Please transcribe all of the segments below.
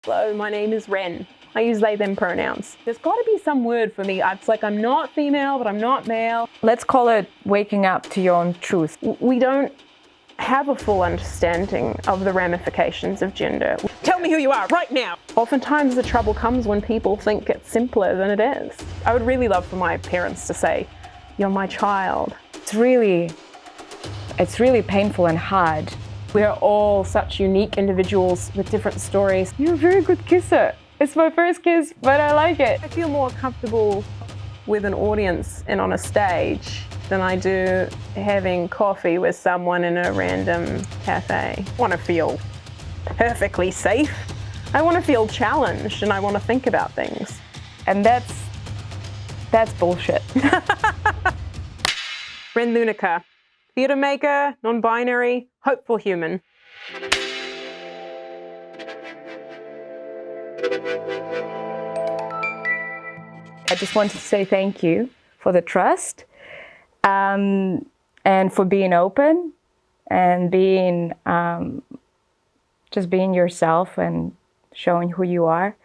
Hello, my name is Ren. I use they, them pronouns. There's got to be some word for me. It's like I'm not female, but I'm not male. Let's call it waking up to your own truth. We don't have a full understanding of the ramifications of gender. Tell me who you are right now. Oftentimes the trouble comes when people think it's simpler than it is. I would really love for my parents to say, "You're my child." It's really painful and hard. We're all such unique individuals with different stories. You're a very good kisser. It's my first kiss, but I like it. I feel more comfortable with an audience and on a stage than I do having coffee with someone in a random cafe. I want to feel perfectly safe. I want to feel challenged and I want to think about things. And that's bullshit. Ren Lunicke, theatre maker, non-binary, hopeful human. I just wanted to say thank you for the trust and for being open and being just being yourself and showing who you are.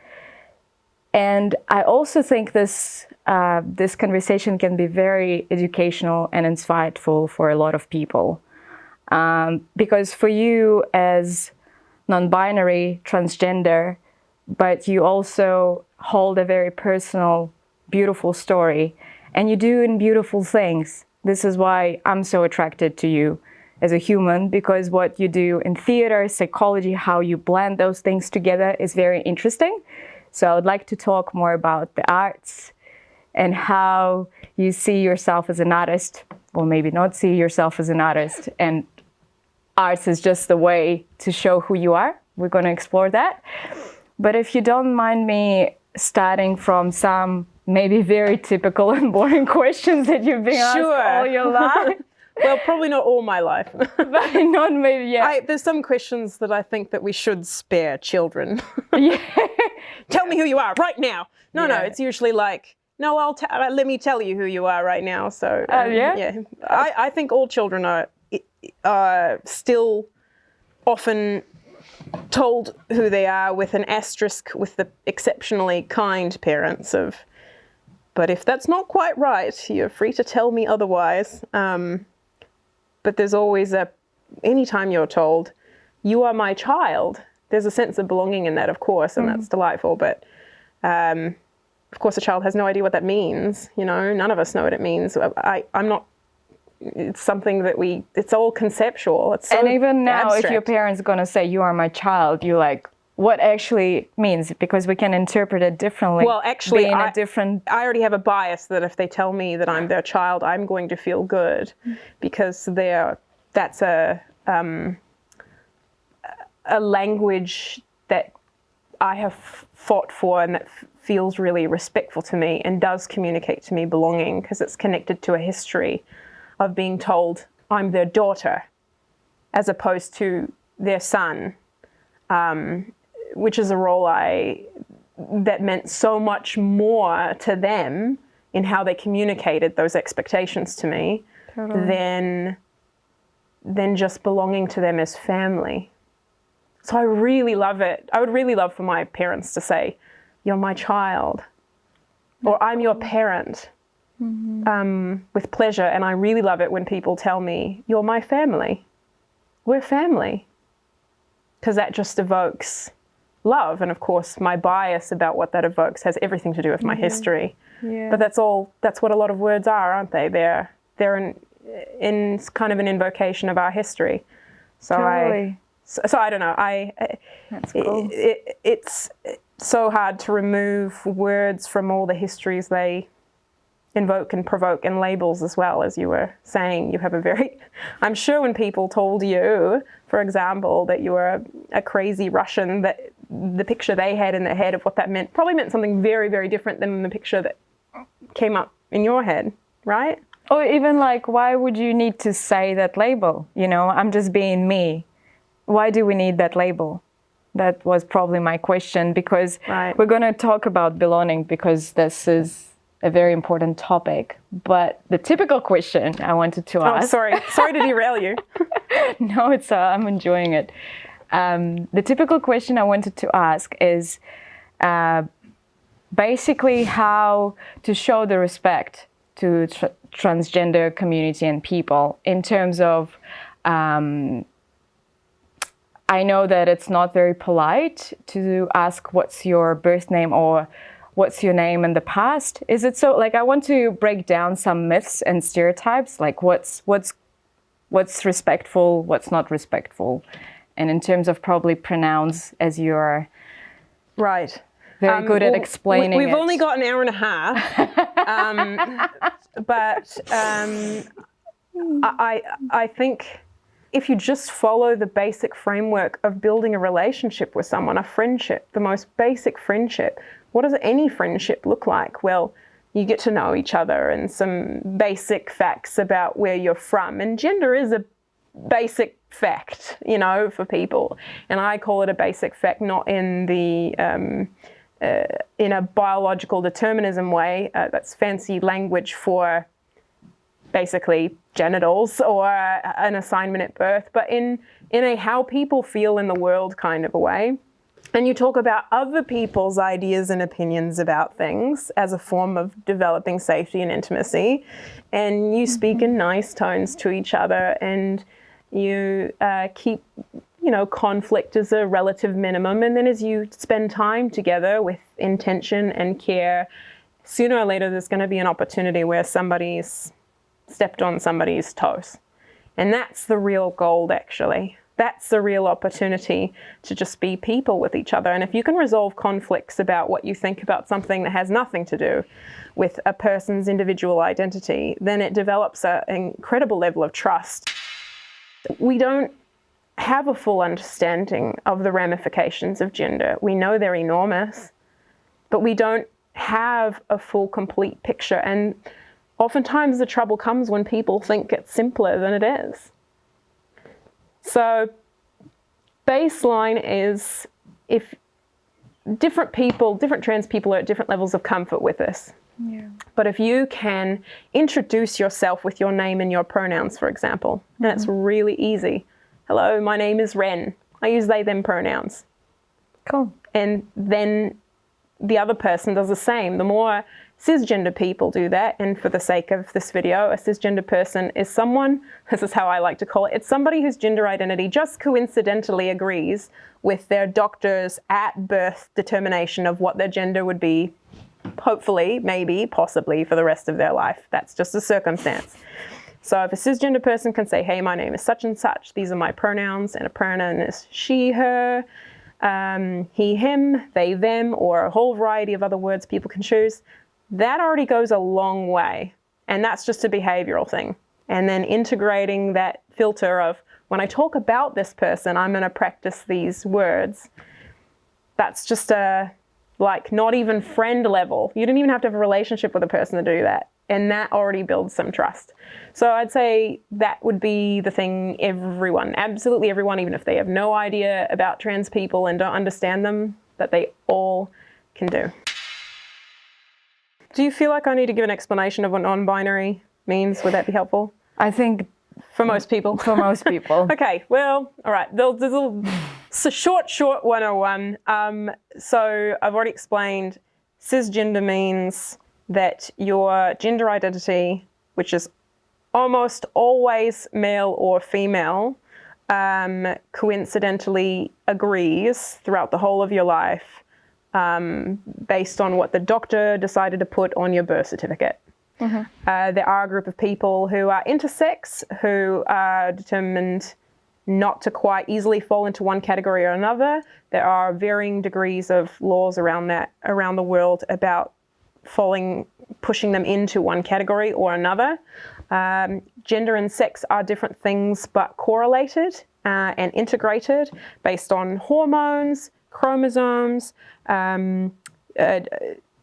And I also think this conversation can be very educational and insightful for a lot of people. Because for you as non-binary, transgender, but you also hold a very personal, beautiful story, and you're doing beautiful things. This is why I'm so attracted to you as a human, because what you do in theater, psychology, how you blend those things together is very interesting. So I would like to talk more about the arts and how you see yourself as an artist, or maybe not see yourself as an artist, and arts is just the way to show who you are. We're going to explore that. But if you don't mind me starting from some maybe very typical and boring questions that you've been asked all your life. Well, probably not all my life. But not maybe, yeah. There's some questions that I think that we should spare children. Yeah. Tell me who you are right now. No, it's usually like, no, let me tell you who you are right now. So, yeah? I think all children are still often told who they are with an asterisk with the exceptionally kind parents of, but if that's not quite right, you're free to tell me otherwise. But there's always anytime you're told, you are my child, there's a sense of belonging in that, of course, and that's delightful. But of course, a child has no idea what that means. You know, none of us know what it means. I'm not. It's something that it's all conceptual. It's so and even now, abstract. If your parents gonna say you are my child, you're like, what actually means? Because we can interpret it differently. Well, actually, I already have a bias that if they tell me that I'm their child, I'm going to feel good, because that's a language that I have fought for and that feels really respectful to me and does communicate to me belonging, because it's connected to a history of being told I'm their daughter as opposed to their son, which is a role that meant so much more to them in how they communicated those expectations to me than just belonging to them as family. So I really love it. I would really love for my parents to say, "You're my child," or "I'm your parent." With pleasure. And I really love it when people tell me, "You're my family. We're family," because that just evokes love. And of course, my bias about what that evokes has everything to do with my history. Yeah. But that's what a lot of words are, aren't they? They're in kind of an invocation of our history. So Totally. So I don't know. That's cool. It's so hard to remove words from all the histories they invoke and provoke, and labels as well. As you were saying, you have I'm sure when people told you, for example, that you were a crazy Russian, that the picture they had in their head of what that meant probably meant something very, very different than the picture that came up in your head, right? Or even like, why would you need to say that label? You know, I'm just being me. Why do we need that label? That was probably my question, because we're going to talk about belonging, because this is a very important topic. But the typical question I wanted to ask... Oh, sorry to derail you. No, I'm enjoying it. The typical question I wanted to ask is basically how to show the respect to transgender community and people in terms of, I know that it's not very polite to ask what's your birth name or what's your name in the past. Is it so, like, I want to break down some myths and stereotypes, like what's respectful, what's not respectful, and in terms of probably pronouns, as you're right. Very good at explaining We've it. only got an hour and a half, but I think if you just follow the basic framework of building a relationship with someone, a friendship, the most basic friendship, what does any friendship look like? Well, you get to know each other and some basic facts about where you're from. And gender is a basic fact, you know, for people. And I call it a basic fact, not in the in a biological determinism way. That's fancy language for basically genitals or an assignment at birth, but in a how people feel in the world kind of a way. And you talk about other people's ideas and opinions about things as a form of developing safety and intimacy. And you speak in nice tones to each other, and you keep, you know, conflict as a relative minimum. And then as you spend time together with intention and care, sooner or later there's going to be an opportunity where somebody's stepped on somebody's toes. And that's the real gold, actually. That's the real opportunity to just be people with each other. And if you can resolve conflicts about what you think about something that has nothing to do with a person's individual identity, then it develops an incredible level of trust. We don't have a full understanding of the ramifications of gender. We know they're enormous, but we don't have a full, complete picture. And oftentimes the trouble comes when people think it's simpler than it is. So baseline is, if different people, different trans people are at different levels of comfort with this. Yeah. But if you can introduce yourself with your name and your pronouns, for example, and it's really easy. Hello, my name is Ren. I use they, them pronouns. Cool. And then the other person does the same. The more cisgender people do that, and for the sake of this video, a cisgender person is someone, this is how I like to call it, it's somebody whose gender identity just coincidentally agrees with their doctor's at birth determination of what their gender would be, hopefully, maybe, possibly for the rest of their life. That's just a circumstance. So if a cisgender person can say, hey, my name is such and such, these are my pronouns, and a pronoun is she, her, he, him, they, them, or a whole variety of other words people can choose, that already goes a long way. And that's just a behavioral thing. And then integrating that filter of, when I talk about this person, I'm going to practice these words. That's just a, like, not even friend level. You don't even have to have a relationship with a person to do that. And that already builds some trust. So I'd say that would be the thing everyone, absolutely everyone, even if they have no idea about trans people and don't understand them, that they all can do. Do you feel like I need to give an explanation of what non-binary means? Would that be helpful? I think for most people. For most people. Okay, well, all right. It's a short 101. So I've already explained cisgender means that your gender identity, which is almost always male or female, coincidentally agrees throughout the whole of your life based on what the doctor decided to put on your birth certificate. There are a group of people who are intersex, who are determined not to quite easily fall into one category or another. There are varying degrees of laws around that around the world about pushing them into one category or another. Gender and sex are different things, but correlated and integrated based on hormones, chromosomes,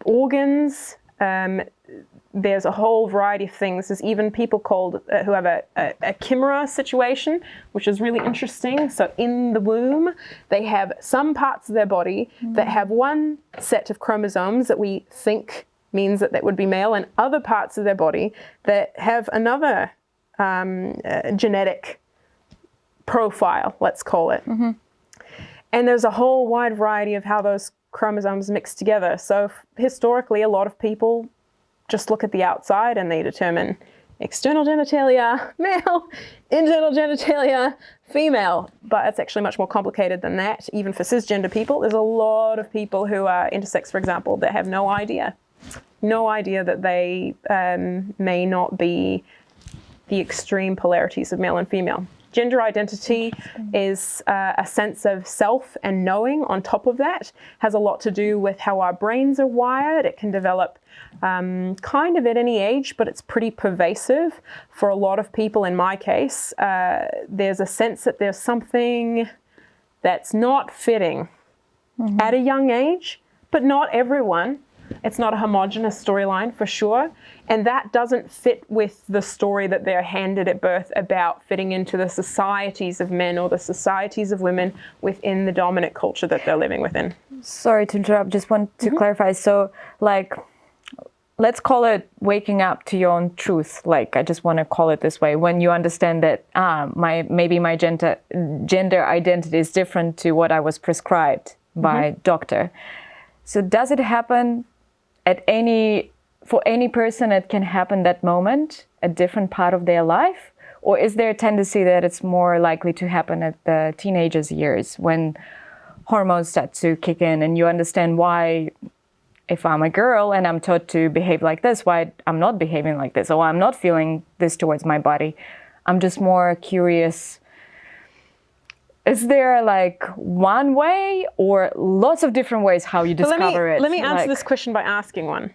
organs. There's a whole variety of things. There's even people called who have a chimera situation, which is really interesting. So in the womb, they have some parts of their body that have one set of chromosomes that we think means that would be male, and other parts of their body that have another genetic profile, let's call it. And there's a whole wide variety of how those chromosomes mix together. So historically, a lot of people just look at the outside and they determine external genitalia, male, internal genitalia, female. But it's actually much more complicated than that. Even for cisgender people, there's a lot of people who are intersex, for example, that have no idea that they may not be the extreme polarities of male and female. Gender identity is a sense of self and knowing. On top of that, has a lot to do with how our brains are wired. It can develop kind of at any age, but it's pretty pervasive. For a lot of people, in my case, there's a sense that there's something that's not fitting at a young age, but not everyone. It's not a homogenous storyline for sure. And that doesn't fit with the story that they're handed at birth about fitting into the societies of men or the societies of women within the dominant culture that they're living within. Sorry to interrupt, just want to clarify. So like, let's call it waking up to your own truth. Like, I just want to call it this way. When you understand that maybe my gender identity is different to what I was prescribed by doctor. So does it happen for any person? It can happen that moment, a different part of their life? Or is there a tendency that it's more likely to happen at the teenagers' years when hormones start to kick in and you understand why, if I'm a girl and I'm taught to behave like this, why I'm not behaving like this, or I'm not feeling this towards my body? I'm just more curious. Is there like one way or lots of different ways how you discover it? Let me answer this question by asking one.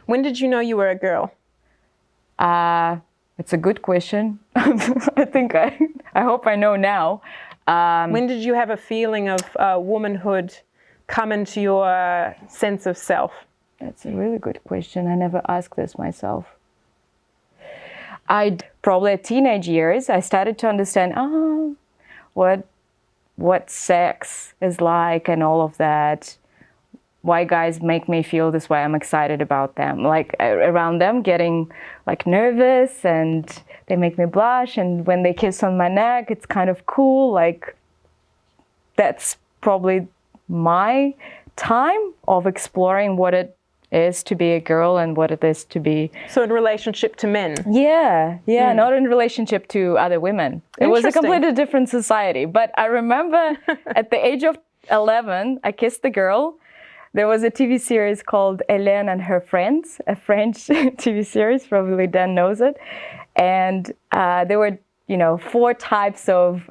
When did you know you were a girl? It's a good question. I hope I know now. When did you have a feeling of womanhood come into your sense of self? That's a really good question. I never asked this myself. Probably at teenage years, I started to understand, what sex is like and all of that, why guys make me feel this way. I'm excited about them, like around them, getting like nervous and they make me blush, and when they kiss on my neck, it's kind of cool. Like, that's probably my time of exploring what it is to be a girl and what it is to be. So in relationship to men? Yeah, not in relationship to other women. It was a completely different society. But I remember at the age of 11, I kissed a girl. There was a TV series called Hélène and Her Friends, a French TV series, probably Dan knows it. And there were 4 types of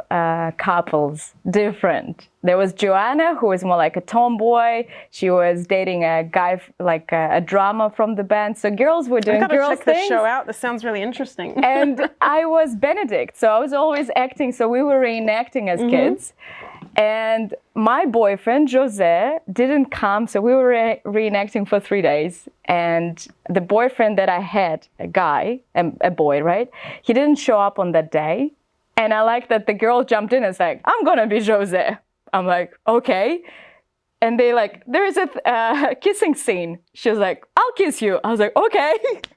couples, different. There was Joanna, who was more like a tomboy. She was dating a guy, like a drummer from the band. So girls were doing girls things. I gotta check this show out. This sounds really interesting. And I was Benedict, so I was always acting. So we were reenacting as kids. And my boyfriend, Jose, didn't come, so we were reenacting for 3 days. And the boyfriend that I had, a boy, right? He didn't show up on that day. And I like that the girl jumped in and was like, I'm gonna be Jose. I'm like, okay. And they like, there is a kissing scene. She was like, I'll kiss you. I was like, okay. And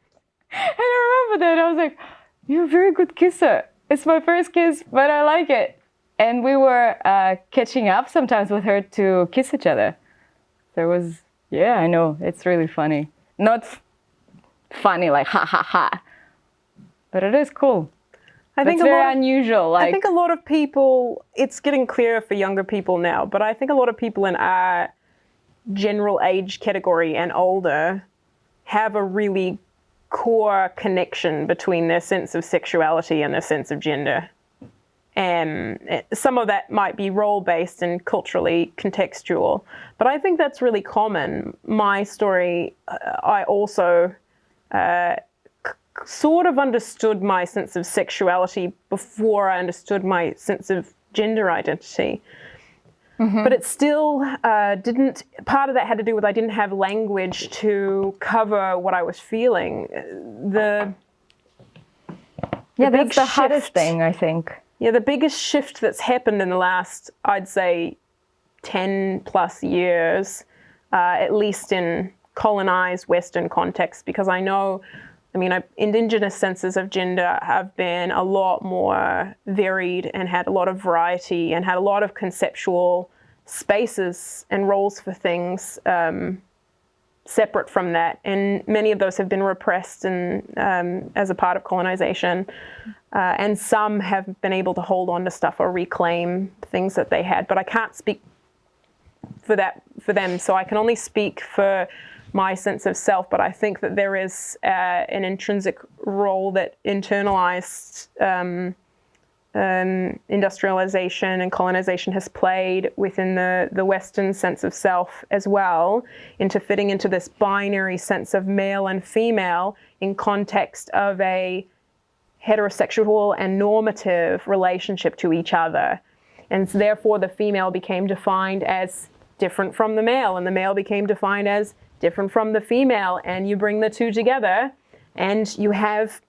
I remember that. I was like, you're a very good kisser. It's my first kiss, but I like it. And we were catching up sometimes with her to kiss each other. There was, I know, it's really funny. Not funny like ha ha ha, but it is cool. I think it's very unusual. I think a lot of people, it's getting clearer for younger people now, but I think a lot of people in our general age category and older have a really core connection between their sense of sexuality and their sense of gender. And some of that might be role-based and culturally contextual, but I think that's really common. My story, I also sort of understood my sense of sexuality before I understood my sense of gender identity. But it still didn't, part of that had to do with I didn't have language to cover what I was feeling. That's the hardest thing, I think. Yeah, the biggest shift that's happened in the last, I'd say, 10 plus years, at least in colonized Western contexts, because I know, Indigenous senses of gender have been a lot more varied and had a lot of variety and had a lot of conceptual spaces and roles for things separate from that, and many of those have been repressed and as a part of colonization, and some have been able to hold on to stuff or reclaim things that they had. But I can't speak for them, so I can only speak for my sense of self. But I think that there is an intrinsic role that internalized industrialization and colonization has played within the Western sense of self as well, into fitting into this binary sense of male and female in context of a heterosexual and normative relationship to each other. And so therefore the female became defined as different from the male, and the male became defined as different from the female, and you bring the two together and you have,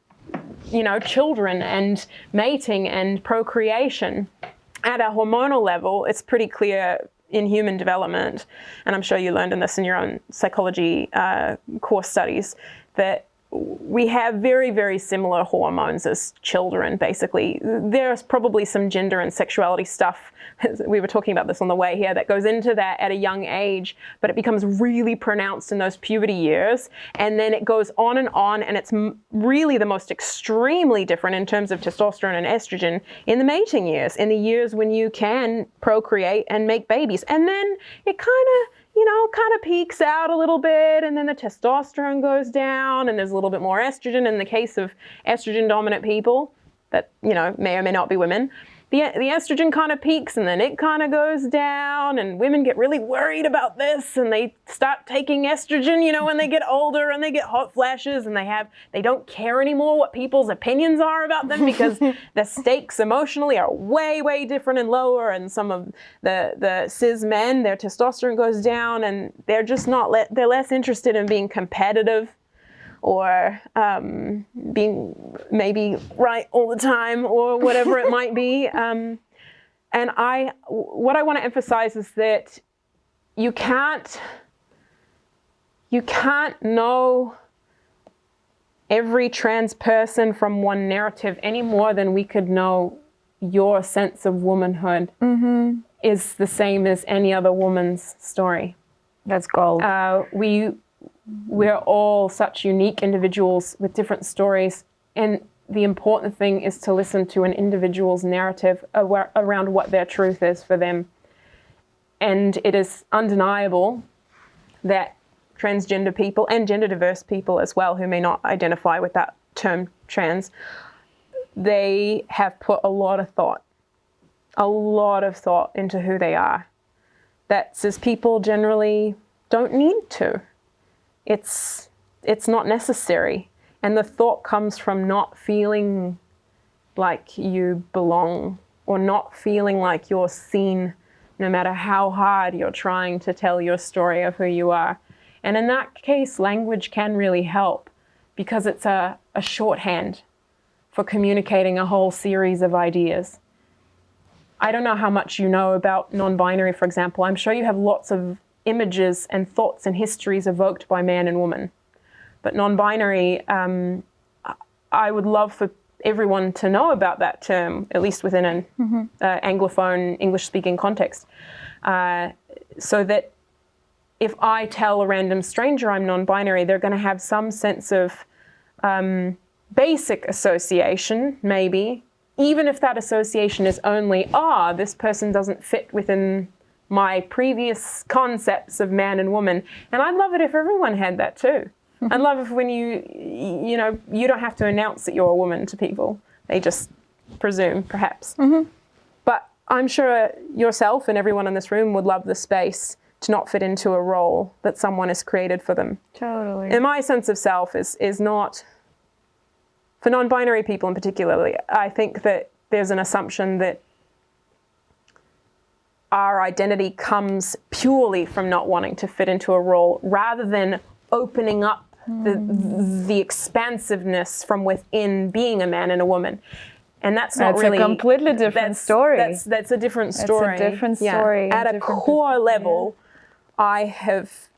you know, children and mating and procreation. At a hormonal level, it's pretty clear in human development, and I'm sure you learned in this in your own psychology course studies, that we have very, very similar hormones as children, basically. There's probably some gender and sexuality stuff, we were talking about this on the way here, that goes into that at a young age, but it becomes really pronounced in those puberty years, and then it goes on, and it's really the most extremely different in terms of testosterone and estrogen in the mating years, in the years when you can procreate and make babies. And then it kind of peaks out a little bit, and then the testosterone goes down, and there's a little bit more estrogen in the case of estrogen dominant people that, you know, may or may not be women. The estrogen kind of peaks, and then it kind of goes down, and women get really worried about this, and they start taking estrogen, you know, when they get older, and they get hot flashes, and they don't care anymore what people's opinions are about them, because the stakes emotionally are way, way different and lower. And some of the cis men, their testosterone goes down, and they're just they're less interested in being competitive or being maybe right all the time, or whatever it might be. And what I want to emphasize is that you can't know every trans person from one narrative any more than we could know your sense of womanhood is the same as any other woman's story. That's gold. We're all such unique individuals with different stories, and the important thing is to listen to an individual's narrative around what their truth is for them. And it is undeniable that transgender people, and gender diverse people as well, who may not identify with that term trans, they have put a lot of thought into who they are, that cis people generally don't need to. It's not necessary. And the thought comes from not feeling like you belong, or not feeling like you're seen, no matter how hard you're trying to tell your story of who you are. And in that case, language can really help, because it's a shorthand for communicating a whole series of ideas. I don't know how much you know about non-binary, for example. I'm sure you have lots of images and thoughts and histories evoked by man and woman. But non-binary, I would love for everyone to know about that term, at least within an Anglophone, English-speaking context, so that if I tell a random stranger I'm non-binary, they're going to have some sense of basic association, maybe, even if that association is only, this person doesn't fit within my previous concepts of man and woman. And I'd love it if everyone had that too. I'd love if when you don't have to announce that you're a woman to people. They just presume, perhaps. But I'm sure yourself and everyone in this room would love the space to not fit into a role that someone has created for them. Totally. And my sense of self is not, for non-binary people in particular, I think that there's an assumption that our identity comes purely from not wanting to fit into a role, rather than opening up the expansiveness from within being a man and a woman. And that's not really... That's a completely different story. That's a different story. That's a different story. Yeah. At a core level, I have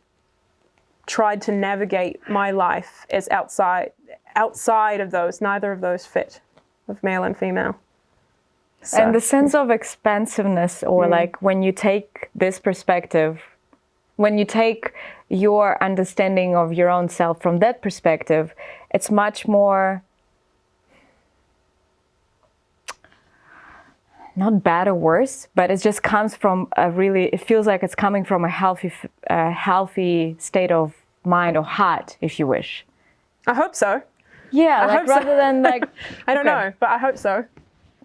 tried to navigate my life as outside of those. Neither of those fit, of male and female. So, And the sense of expansiveness, or like when you take this perspective, when you take your understanding of your own self from that perspective, it's much more, not bad or worse, but it just comes from it feels like it's coming from a healthy state of mind or heart, if you wish. I hope so. Yeah, I like hope so. rather than like, I don't know, but I hope so.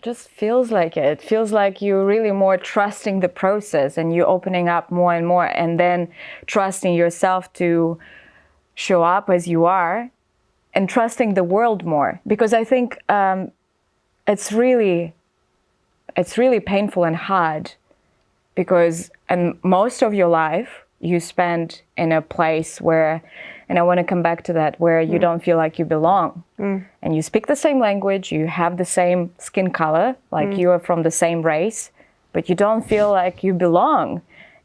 just feels like it. It feels like you're really more trusting the process and you're opening up more and more, and then trusting yourself to show up as you are and trusting the world more. Because I think it's really painful and hard because most of your life you spend in a place where, and I want to come back to that, where you don't feel like you belong. And you speak the same language, you have the same skin color, like you are from the same race, but you don't feel like you belong.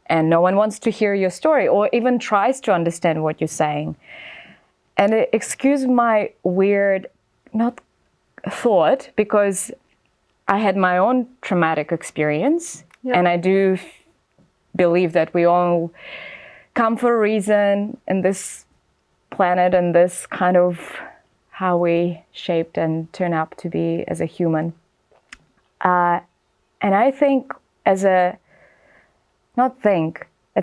And no one wants to hear your story or even tries to understand what you're saying. And excuse my weird, not thought, because I had my own traumatic experience. Yep. And I do believe that we all come for a reason in this planet and this kind of how we shaped and turn up to be as a human. And I think it's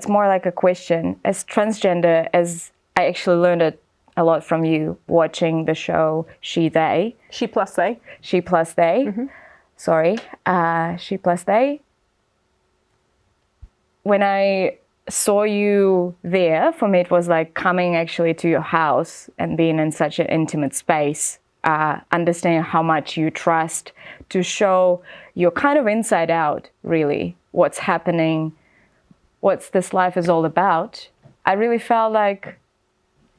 more like a question, as transgender, as I actually learned it a lot from you watching the show She They. She plus they. She plus they. Sorry, She plus they. When I saw you there, for me it was like coming actually to your house and being in such an intimate space, understanding how much you trust to show your kind of inside out, really, what's happening, what this life is all about. I really felt like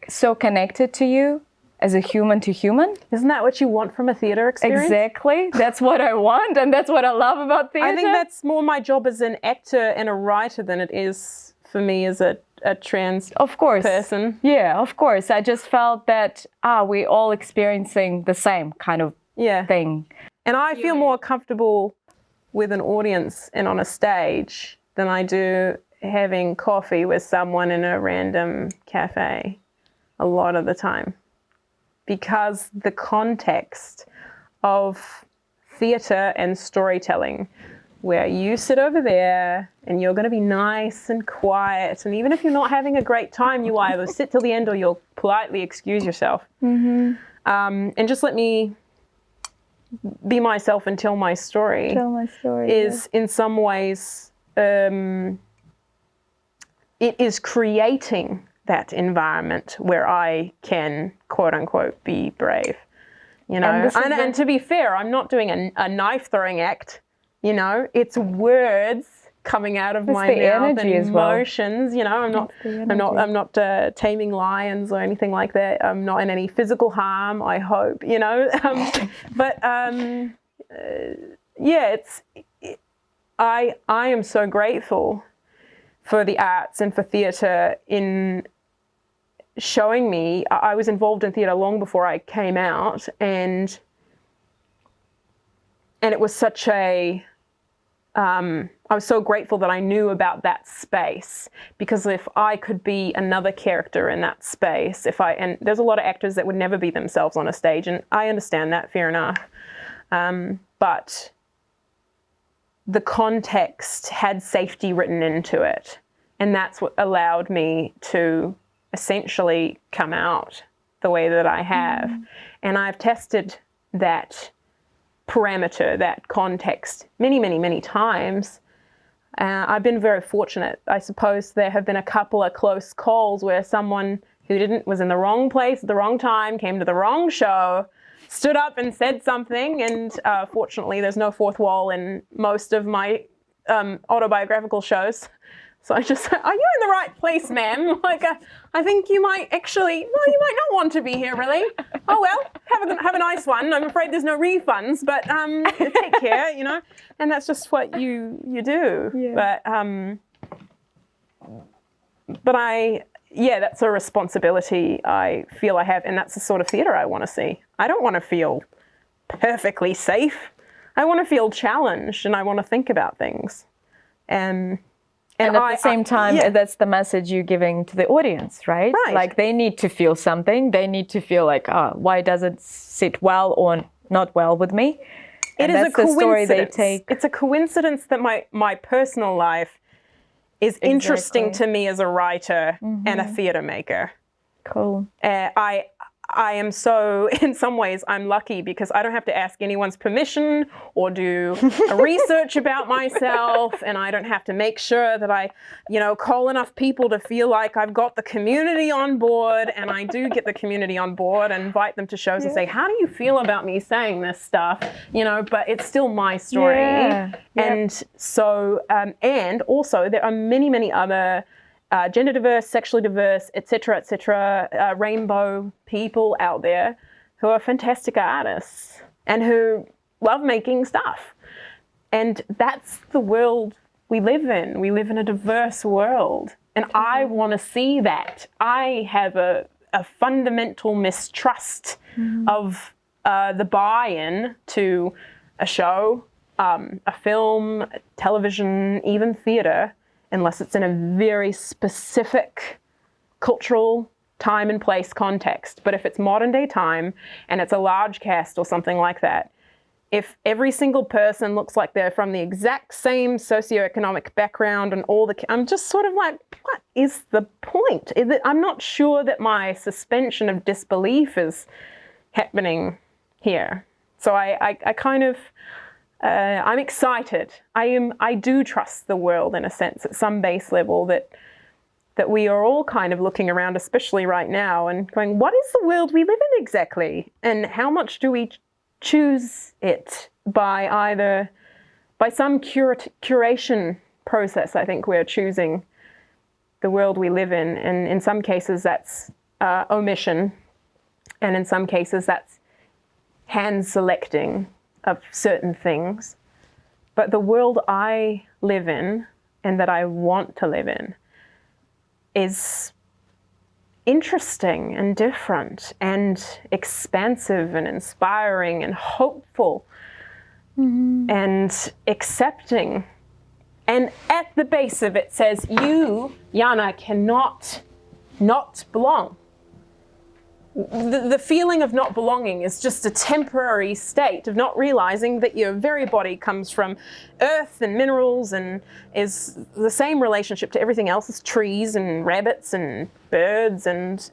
so connected to you as a human to human. Isn't that what you want from a theatre experience? Exactly. That's what I want, and that's what I love about theatre. I think that's more my job as an actor and a writer than it is for me as a trans person. Yeah, of course. I just felt that we're all experiencing the same kind of thing. And I feel more comfortable with an audience and on a stage than I do having coffee with someone in a random cafe a lot of the time. Because the context of theatre and storytelling, where you sit over there and you're going to be nice and quiet, and even if you're not having a great time, you either sit till the end or you'll politely excuse yourself. And just let me be myself and tell my story. Tell my story. Is in some ways, it is creating that environment where I can, quote unquote, be brave, you know. And to be fair, I'm not doing a knife throwing act, you know. It's words coming out of my mouth and emotions, you know. I'm not taming lions or anything like that. I'm not in any physical harm, I hope, you know. I am so grateful for the arts and for theatre in showing me. I was involved in theatre long before I came out, and it was such a I was so grateful that I knew about that space, because if I could be another character in that space, and there's a lot of actors that would never be themselves on a stage, and I understand that, fair enough, but the context had safety written into it, and that's what allowed me to essentially come out the way that I have. And I've tested that parameter, that context, many, many, many times. I've been very fortunate. I suppose there have been a couple of close calls where someone who was in the wrong place at the wrong time, came to the wrong show, stood up and said something, and fortunately there's no fourth wall in most of my autobiographical shows. So I just said, are you in the right place, ma'am? Like, I think you might actually, well, you might not want to be here, really. Oh, well, have a nice one. I'm afraid there's no refunds, but take care, you know. And that's just what you do. Yeah. But that's a responsibility I feel I have, and that's the sort of theatre I want to see. I don't want to feel perfectly safe. I want to feel challenged, and I want to think about things. And at the same time, that's the message you're giving to the audience, right? Right. Like they need to feel something. They need to feel like, oh, why does it sit well or not well with me? And it is that's a the coincidence. story they take. It's a coincidence that my personal life is interesting to me as a writer and a theatre maker. Cool. I am so, in some ways, I'm lucky because I don't have to ask anyone's permission or do a research about myself, and I don't have to make sure that I, call enough people to feel like I've got the community on board, and I do get the community on board and invite them to shows and say, how do you feel about me saying this stuff? But it's still my story. Yeah. And so, and also there are many, many other gender diverse, sexually diverse, et cetera, rainbow people out there who are fantastic artists and who love making stuff. And that's the world we live in. We live in a diverse world. And I want to see that. I have a fundamental mistrust of the buy-in to a show, a film, television, even theatre, unless it's in a very specific cultural time and place context. But if it's modern day time and it's a large cast or something like that, if every single person looks like they're from the exact same socioeconomic background and I'm just sort of like, what is the point? I'm not sure that my suspension of disbelief is happening here. So I kind of, I'm excited. I do trust the world in a sense at some base level that we are all kind of looking around, especially right now, and going, what is the world we live in exactly? And how much do we choose it by some curation process? I think we're choosing the world we live in. And in some cases that's omission. And in some cases that's hand selecting of certain things. But the world I live in and that I want to live in is interesting and different and expansive and inspiring and hopeful and accepting. And at the base of it says, you, Yana, cannot not belong. The feeling of not belonging is just a temporary state of not realizing that your very body comes from earth and minerals and is the same relationship to everything else as trees and rabbits and birds and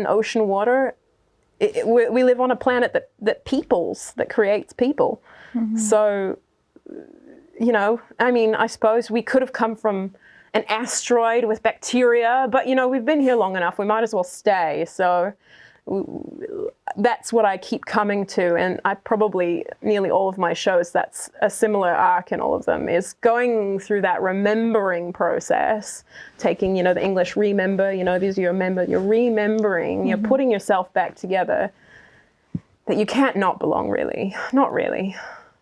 ocean water. We live on a planet that creates people. So, I suppose we could have come from an asteroid with bacteria, but we've been here long enough, we might as well stay. So that's what I keep coming to, and I probably, nearly all of my shows, that's a similar arc in all of them, is going through that remembering process, taking, the English remember, these you remember, you're remembering, you're putting yourself back together, that you can't not belong, really, not really.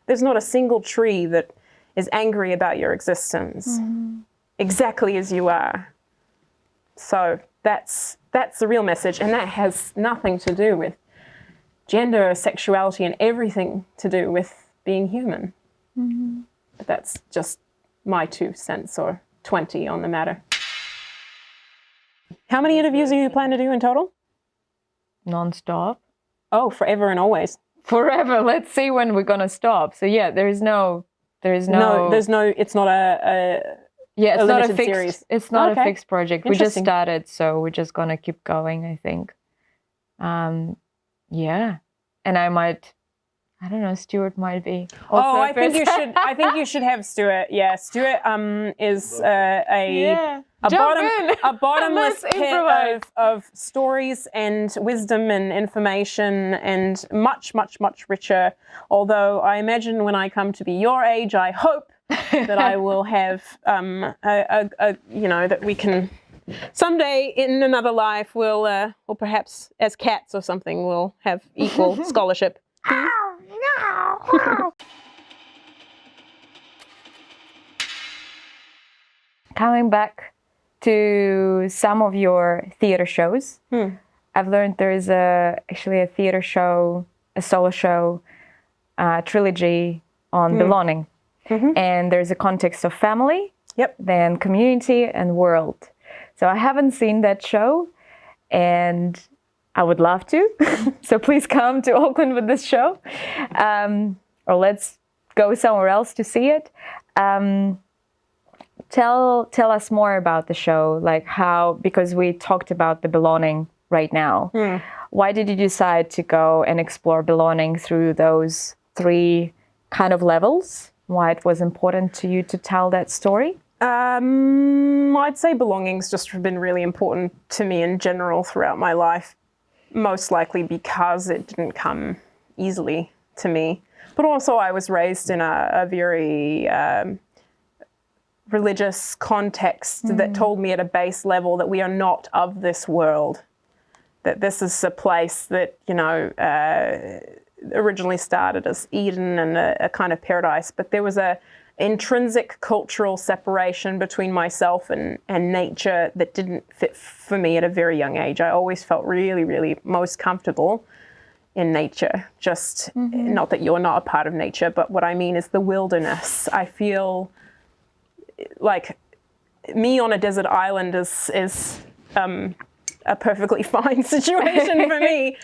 There's not a single tree that is angry about your existence. Exactly as you are. So that's the real message, and that has nothing to do with gender, sexuality, and everything to do with being human. But that's just my 2 cents or 20 on the matter. How many interviews do you plan to do in total? Non-stop. Oh, forever and always. Forever. Let's see when we're gonna stop. So yeah, it's not it's not a yeah, it's not a fixed series. It's not a fixed project. We just started, so we're just gonna keep going, I think. Yeah. And I don't know, Stuart might be also I think you should have Stuart. Yeah, Stuart is a bottomless pit of stories and wisdom and information, and much, much, much richer. Although I imagine when I come to be your age, I hope that I will have that we can someday in another life we'll or perhaps as cats or something we'll have equal scholarship. Coming back to some of your theater shows, I've learned there is actually a theater show, a solo show, trilogy on belonging. And there's a context of family, then community and world. So I haven't seen that show, and I would love to. So please come to Auckland with this show, or let's go somewhere else to see it. Tell us more about the show, like how, because we talked about the belonging right now. Why did you decide to go and explore belonging through those 3 kind of levels? Why it was important to you to tell that story? I'd say belonging's just been really important to me in general throughout my life, most likely because it didn't come easily to me. But also I was raised in a very religious context that told me at a base level that we are not of this world, that this is a place that, you know, originally started as Eden and a kind of paradise, but there was a intrinsic cultural separation between myself and nature that didn't fit for me at a very young age. I always felt really, really most comfortable in nature. Just not that you're not a part of nature, but what I mean is the wilderness. I feel like me on a desert island is a perfectly fine situation for me.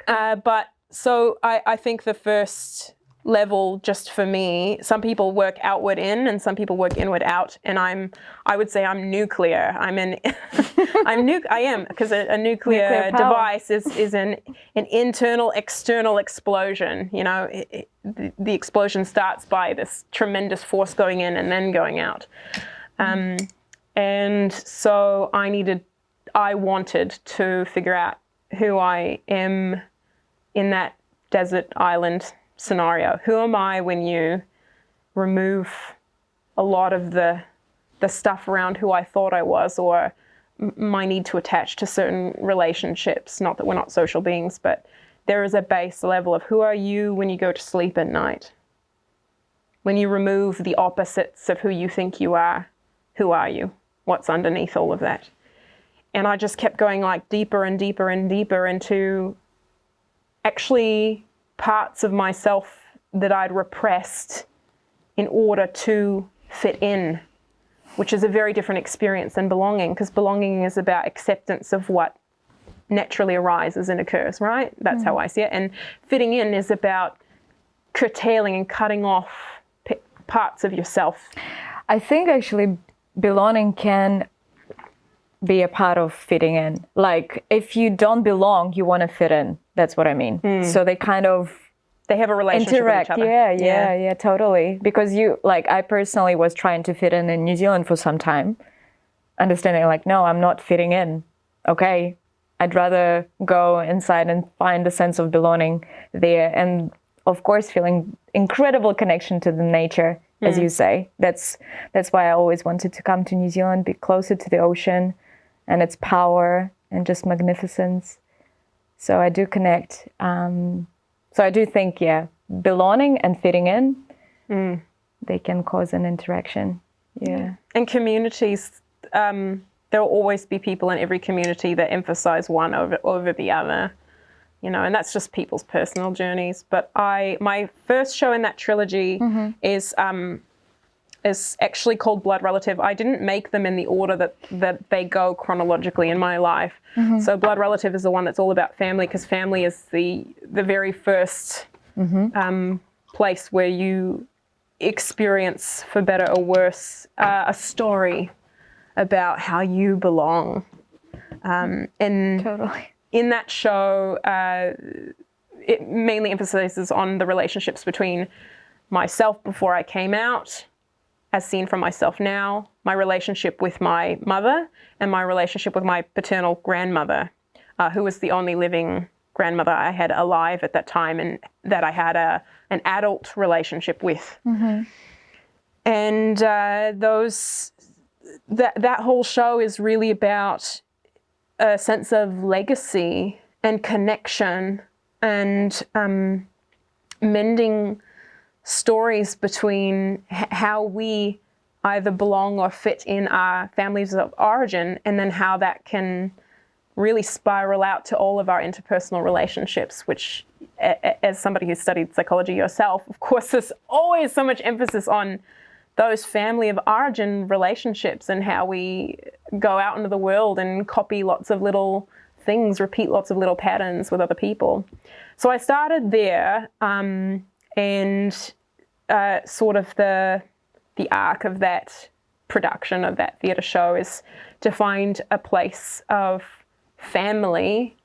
But so I think the first level, just for me, some people work outward in and some people work inward out, and I would say I'm nuclear. I am, because a nuclear device is an internal external explosion. You know, the explosion starts by this tremendous force going in and then going out. And so I wanted to figure out who I am in that desert island scenario. Who am I when you remove a lot of the stuff around who I thought I was, or my need to attach to certain relationships? Not that we're not social beings, but there is a base level of who are you when you go to sleep at night? When you remove the opposites of who you think you are, who are you? What's underneath all of that? And I just kept going like deeper and deeper and deeper into actually parts of myself that I'd repressed in order to fit in, which is a very different experience than belonging, because belonging is about acceptance of what naturally arises and occurs, right? That's how I see it. And fitting in is about curtailing and cutting off parts of yourself. I think actually belonging can be a part of fitting in. Like if you don't belong, you want to fit in. That's what I mean. So they have a relationship with each other. Yeah, totally. Because I personally was trying to fit in New Zealand for some time, understanding like, no, I'm not fitting in. Okay, I'd rather go inside and find a sense of belonging there. And of course, feeling incredible connection to the nature, as you say. That's why I always wanted to come to New Zealand, be closer to the ocean and its power and just magnificence. So I do connect. So I do think, belonging and fitting in, they can cause an interaction. Yeah. And communities, there will always be people in every community that emphasize one over the other, you know, and that's just people's personal journeys. But my first show in that trilogy is actually called Blood Relative. I didn't make them in the order that they go chronologically in my life. So Blood Relative is the one that's all about family, because family is the very first place where you experience, for better or worse, a story about how you belong. Totally. In that show, it mainly emphasizes on the relationships between myself before I came out, as seen from myself now, my relationship with my mother, and my relationship with my paternal grandmother, who was the only living grandmother I had alive at that time, and that I had an adult relationship with. And that whole show is really about a sense of legacy and connection and mending stories between how we either belong or fit in our families of origin, and then how that can really spiral out to all of our interpersonal relationships, which, as somebody who studied psychology yourself, of course, there's always so much emphasis on those family of origin relationships and how we go out into the world and copy lots of little things, repeat lots of little patterns with other people. So I started there, and sort of the arc of that production of that theatre show is to find a place of family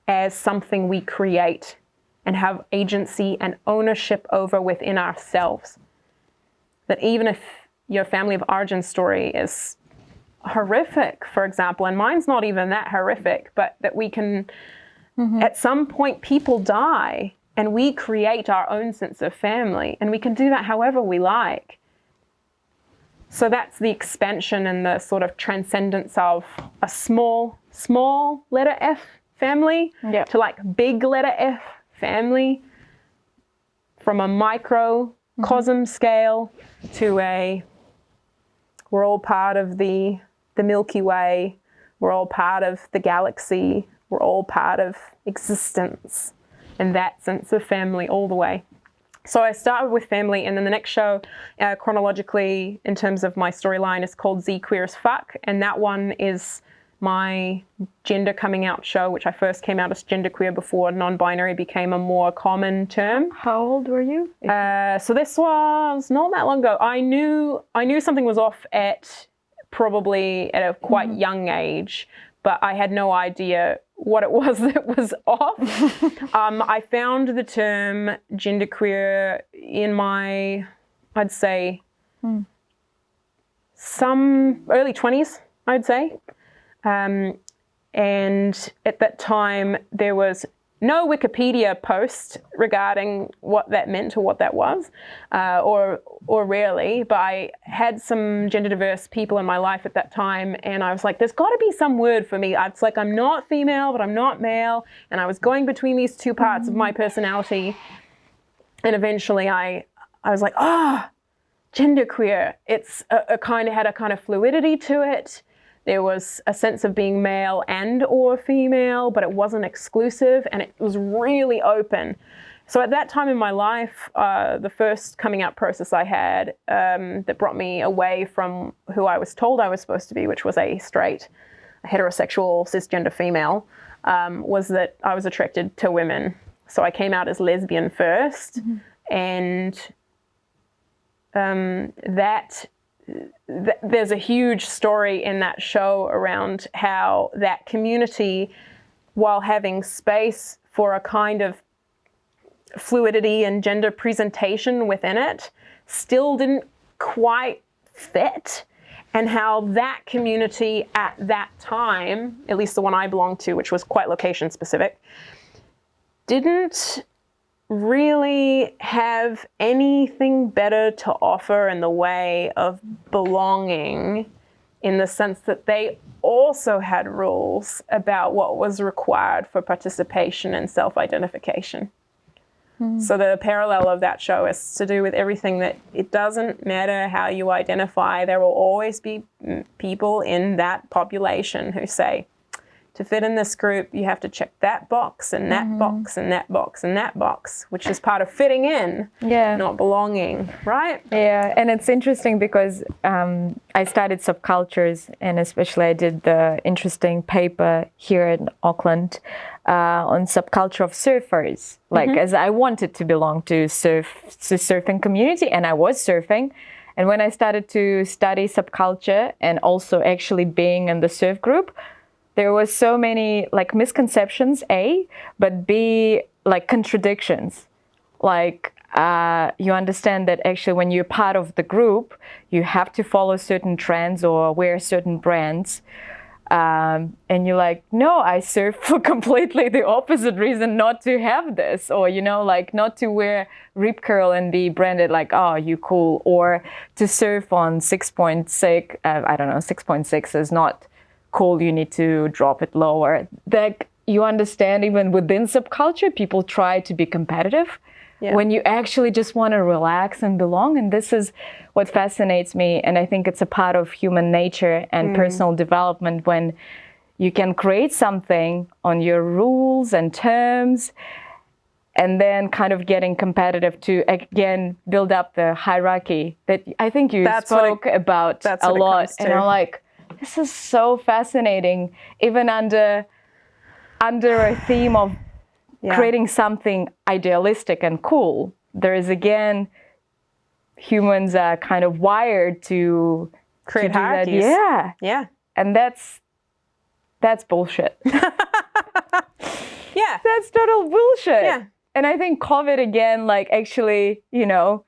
as something we create and have agency and ownership over within ourselves. That even if your family of origin story is horrific, for example, and mine's not even that horrific, but that we can, at some point, people die and we create our own sense of family, and we can do that however we like. So that's the expansion and the sort of transcendence of a small letter F family to like big letter F family, from a microcosm scale to we're all part of the Milky Way, we're all part of the galaxy, we're all part of existence, and that sense of family all the way. So I started with family, and then the next show, chronologically, in terms of my storyline, is called Z Queer as Fuck, and that one is my gender coming out show, which I first came out as genderqueer before non-binary became a more common term. How old were you? So this was not that long ago. I knew something was off at probably at a quite young age, but I had no idea what it was that was off. I found the term genderqueer in my, I'd say, some early 20s, I'd say. And at that time, there was no Wikipedia post regarding what that meant or what that was, or rarely, but I had some gender diverse people in my life at that time, and I was like, there's got to be some word for me. It's like, I'm not female, but I'm not male, and I was going between these two parts of my personality, and eventually I was like, genderqueer. It's a kind of had a kind of fluidity to it. There was a sense of being male and or female, but it wasn't exclusive, and it was really open. So at that time in my life, the first coming out process I had that brought me away from who I was told I was supposed to be, which was a straight, heterosexual, cisgender female, was that I was attracted to women. So I came out as lesbian first, and there's a huge story in that show around how that community, while having space for a kind of fluidity and gender presentation within it, still didn't quite fit, and how that community at that time, at least the one I belonged to, which was quite location specific, didn't really have anything better to offer in the way of belonging, in the sense that they also had rules about what was required for participation and self-identification. So the parallel of that show is to do with everything that it doesn't matter how you identify, there will always be people in that population who say, to fit in this group, you have to check that box and that box and that box and that box, which is part of fitting in, not belonging, right? Yeah, and it's interesting because I studied subcultures, and especially I did the interesting paper here in Auckland on subculture of surfers. Like, as I wanted to belong to surfing community, and I was surfing. And when I started to study subculture and also actually being in the surf group, there was so many like misconceptions, A, but B, like contradictions. Like you understand that actually when you're part of the group, you have to follow certain trends or wear certain brands. And you're like, no, I surf for completely the opposite reason, not to have this, or, you know, like not to wear rip curl and be branded like, oh, you cool, or to surf on 6.6, I don't know, 6.6 is not cool, you need to drop it lower. That you understand, even within subculture, people try to be competitive when you actually just want to relax and belong. And this is what fascinates me. And I think it's a part of human nature and personal development, when you can create something on your rules and terms, and then kind of getting competitive to, again, build up the hierarchy that I think you spoke about a lot. And I'm like, this is so fascinating, even under a theme of creating something idealistic and cool. There is, again, humans are kind of wired to create hierarchies. Yeah. And that's bullshit. Yeah. That's total bullshit. Yeah. And I think COVID, again, like, actually, you know,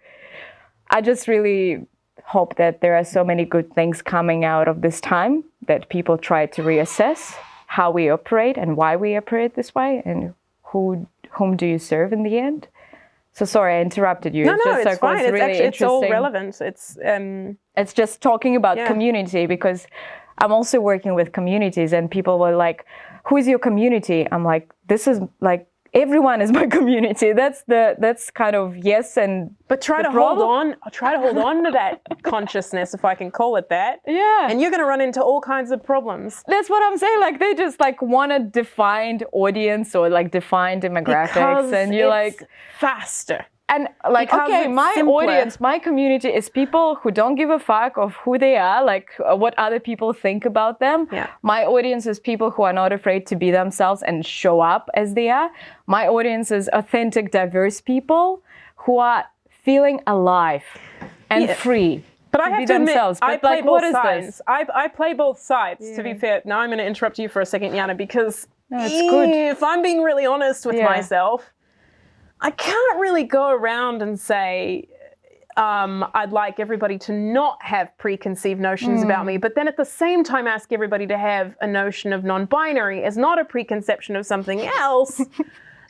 I just really hope that there are so many good things coming out of this time, that people try to reassess how we operate and why we operate this way, and whom do you serve in the end. So sorry, I interrupted you. No, it's fine. It's really actually, it's all relevant. It's just talking about community, because I'm also working with communities, and people were like, who is your community? I'm like, this is like, everyone is my community. That's kind of yes, and but try to hold on to that consciousness, if I can call it that. Yeah. And you're going to run into all kinds of problems. That's what I'm saying. Like, they just like want a defined audience or like defined demographics, because and you're it's like faster. And like, because okay, my simpler. audience, my community is people who don't give a fuck of who they are, like what other people think about them. Yeah. My audience is people who are not afraid to be themselves and show up as they are. My audience is authentic, diverse people who are feeling alive and free. But I have to admit, I play like, both sides. I play both sides, to be fair. Now I'm going to interrupt you for a second, Yana, because if I'm being really honest with myself, I can't really go around and say, I'd like everybody to not have preconceived notions about me, but then at the same time ask everybody to have a notion of non-binary as not a preconception of something else.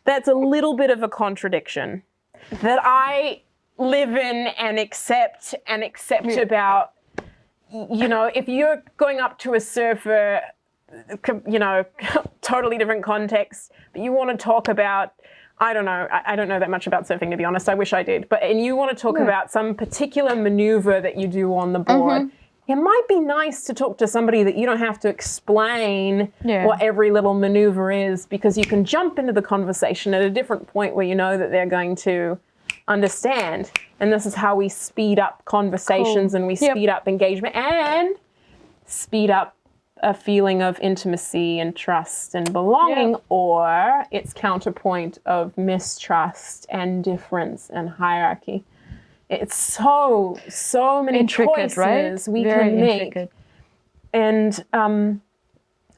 That's a little bit of a contradiction that I live in and accept about. You know, if you're going up to a surfer, you know, totally different context, but you want to talk about, I don't know that much about surfing, to be honest. I wish I did. And you want to talk about some particular maneuver that you do on the board. It might be nice to talk to somebody that you don't have to explain what every little maneuver is, because you can jump into the conversation at a different point where you know that they're going to understand. And this is how we speed up conversations and we speed up engagement and speed up a feeling of intimacy and trust and belonging, or its counterpoint of mistrust and difference and hierarchy. It's so many intricate, choices we Very can make. intricate. And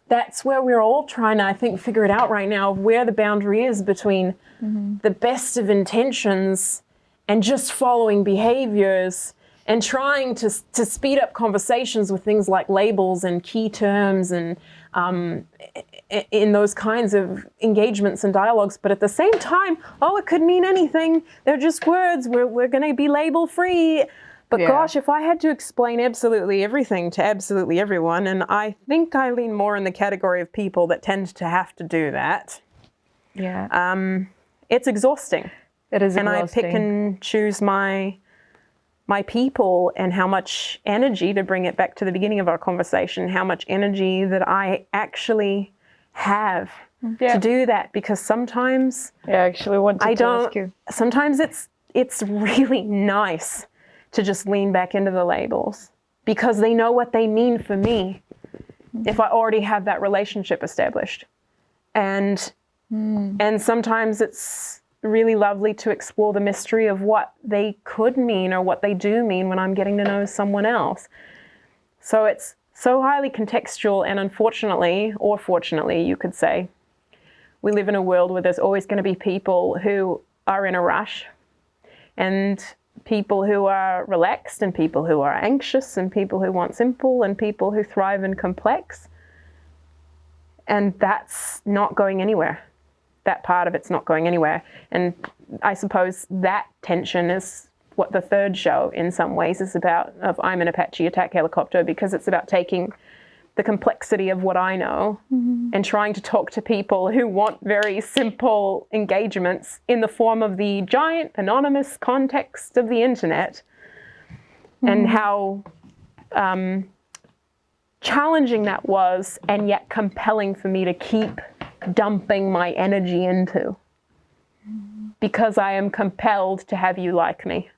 that's where we're all trying to, I think, figure it out right now, where the boundary is between the best of intentions and just following behaviors, and trying to speed up conversations with things like labels and key terms and in those kinds of engagements and dialogues. But at the same time, it could mean anything. They're just words. We're going to be label free. But gosh, if I had to explain absolutely everything to absolutely everyone, and I think I lean more in the category of people that tend to have to do that. It's exhausting. It is exhausting. And I pick and choose my people, and how much energy, to bring it back to the beginning of our conversation, how much energy that I actually have to do that, because sometimes I actually want to ask you. Sometimes it's really nice to just lean back into the labels, because they know what they mean for me if I already have that relationship established. And sometimes it's really lovely to explore the mystery of what they could mean or what they do mean when I'm getting to know someone else. So it's so highly contextual, and unfortunately, or fortunately, you could say, we live in a world where there's always going to be people who are in a rush, and people who are relaxed, and people who are anxious, and people who want simple, and people who thrive in complex. And that's not going anywhere. That part of it's not going anywhere. And I suppose that tension is what the third show in some ways is about, of I'm an Apache attack helicopter, because it's about taking the complexity of what I know and trying to talk to people who want very simple engagements in the form of the giant anonymous context of the internet, and how challenging that was, and yet compelling for me to keep dumping my energy into. Because I am compelled to have you like me.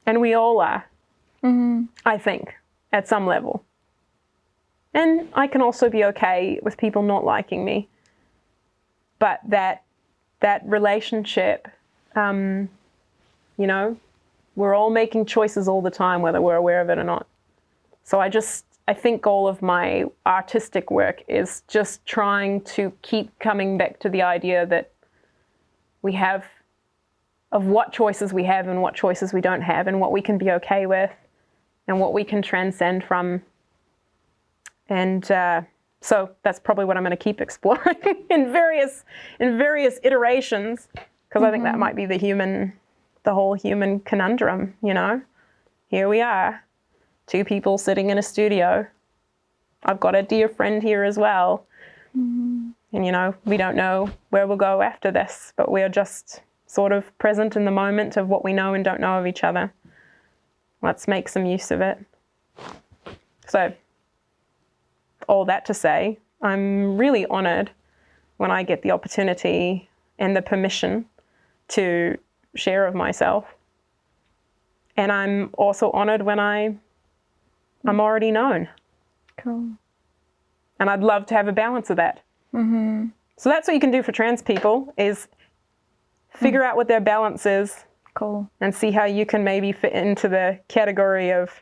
And we all are, I think, at some level. And I can also be okay with people not liking me. But that relationship, you know, we're all making choices all the time, whether we're aware of it or not. So I think all of my artistic work is just trying to keep coming back to the idea that we have, of what choices we have and what choices we don't have, and what we can be okay with and what we can transcend from. And so that's probably what I'm going to keep exploring in various iterations, because I think that might be the whole human conundrum, you know. Here we are, two people sitting in a studio. I've got a dear friend here as well. And, you know, we don't know where we'll go after this, but we're just sort of present in the moment of what we know and don't know of each other. Let's make some use of it. So, all that to say, I'm really honored when I get the opportunity and the permission to share of myself. And I'm also honored when I'm already known. Cool. And I'd love to have a balance of that. So that's what you can do for trans people, is figure out what their balance is. Cool. And see how you can maybe fit into the category of,